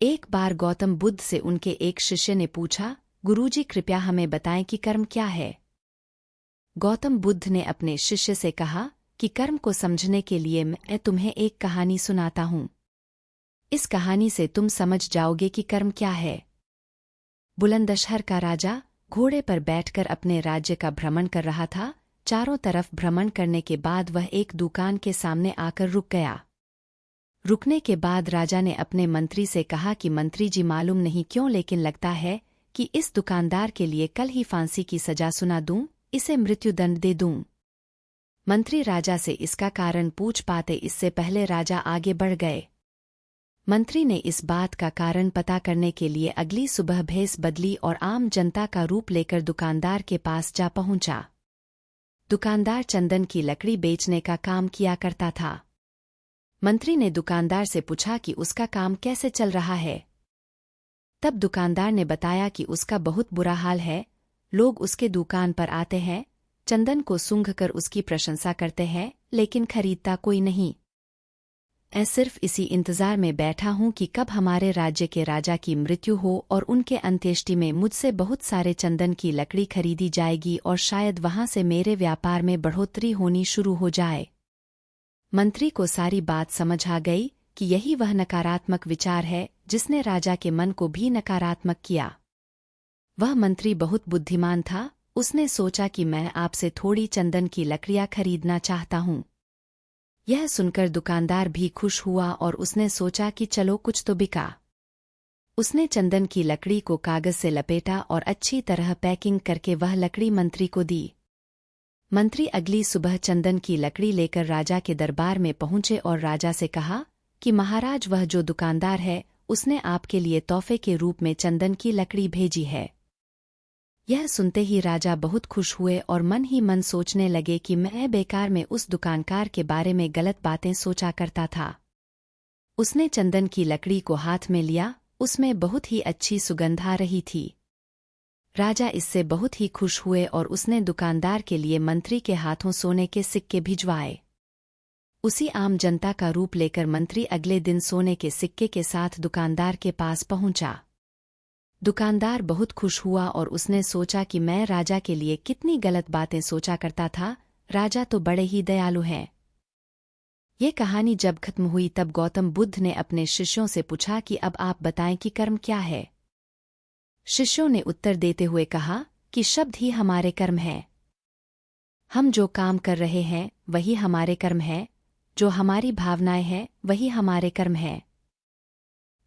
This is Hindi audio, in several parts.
एक बार गौतम बुद्ध से उनके एक शिष्य ने पूछा, गुरुजी कृपया हमें बताएं कि कर्म क्या है। गौतम बुद्ध ने अपने शिष्य से कहा कि कर्म को समझने के लिए मैं तुम्हें एक कहानी सुनाता हूं। इस कहानी से तुम समझ जाओगे कि कर्म क्या है। बुलंदशहर का राजा घोड़े पर बैठकर अपने राज्य का भ्रमण कर रहा था। चारों तरफ भ्रमण करने के बाद वह एक दुकान के सामने आकर रुक गया। रुकने के बाद राजा ने अपने मंत्री से कहा कि मंत्री जी मालूम नहीं क्यों लेकिन लगता है कि इस दुकानदार के लिए कल ही फांसी की सजा सुना दूं, इसे मृत्युदंड दे दूं। मंत्री राजा से इसका कारण पूछ पाते इससे पहले राजा आगे बढ़ गए। मंत्री ने इस बात का कारण पता करने के लिए अगली सुबह भेष बदली और आम जनता का रूप लेकर दुकानदार के पास जा पहुंचा। दुकानदार चंदन की लकड़ी बेचने का काम किया करता था। मंत्री ने दुकानदार से पूछा कि उसका काम कैसे चल रहा है। तब दुकानदार ने बताया कि उसका बहुत बुरा हाल है। लोग उसके दुकान पर आते हैं, चंदन को सूंघकर उसकी प्रशंसा करते हैं, लेकिन खरीदता कोई नहीं। मैं सिर्फ इसी इंतजार में बैठा हूं कि कब हमारे राज्य के राजा की मृत्यु हो और उनके अंत्येष्टि में मुझसे बहुत सारे चंदन की लकड़ी खरीदी जाएगी और शायद वहां से मेरे व्यापार में बढ़ोतरी होनी शुरू हो जाए। मंत्री को सारी बात समझ आ गई कि यही वह नकारात्मक विचार है जिसने राजा के मन को भी नकारात्मक किया। वह मंत्री बहुत बुद्धिमान था। उसने सोचा कि मैं आपसे थोड़ी चंदन की लकड़ियां खरीदना चाहता हूं। यह सुनकर दुकानदार भी खुश हुआ और उसने सोचा कि चलो कुछ तो बिका। उसने चंदन की लकड़ी को कागज से लपेटा और अच्छी तरह पैकिंग करके वह लकड़ी मंत्री को दी। मंत्री अगली सुबह चंदन की लकड़ी लेकर राजा के दरबार में पहुंचे और राजा से कहा कि महाराज वह जो दुकानदार है उसने आपके लिए तोहफे के रूप में चंदन की लकड़ी भेजी है। यह सुनते ही राजा बहुत खुश हुए और मन ही मन सोचने लगे कि मैं बेकार में उस दुकानदार के बारे में गलत बातें सोचा करता था। उसने चंदन की लकड़ी को हाथ में लिया, उसमें बहुत ही अच्छी सुगंध आ रही थी। राजा इससे बहुत ही खुश हुए और उसने दुकानदार के लिए मंत्री के हाथों सोने के सिक्के भिजवाए। उसी आम जनता का रूप लेकर मंत्री अगले दिन सोने के सिक्के के साथ दुकानदार के पास पहुंचा। दुकानदार बहुत खुश हुआ और उसने सोचा कि मैं राजा के लिए कितनी गलत बातें सोचा करता था, राजा तो बड़े ही दयालु हैं। ये कहानी जब खत्म हुई तब गौतम बुद्ध ने अपने शिष्यों से पूछा कि अब आप बताएं कि कर्म क्या है। शिष्यों ने उत्तर देते हुए कहा कि शब्द ही हमारे कर्म है। हम जो काम कर रहे हैं वही हमारे कर्म है, जो हमारी भावनाएं हैं वही हमारे कर्म है।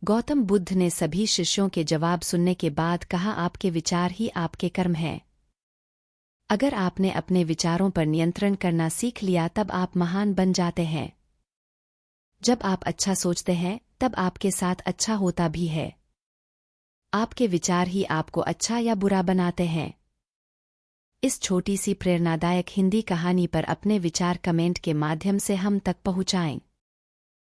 गौतम बुद्ध ने सभी शिष्यों के जवाब सुनने के बाद कहा आपके विचार ही आपके कर्म हैं। अगर आपने अपने विचारों पर नियंत्रण करना सीख लिया तब आप महान बन जाते हैं। जब आप अच्छा सोचते हैं तब आपके साथ अच्छा होता भी है। आपके विचार ही आपको अच्छा या बुरा बनाते हैं। इस छोटी सी प्रेरणादायक हिंदी कहानी पर अपने विचार कमेंट के माध्यम से हम तक पहुंचाएं।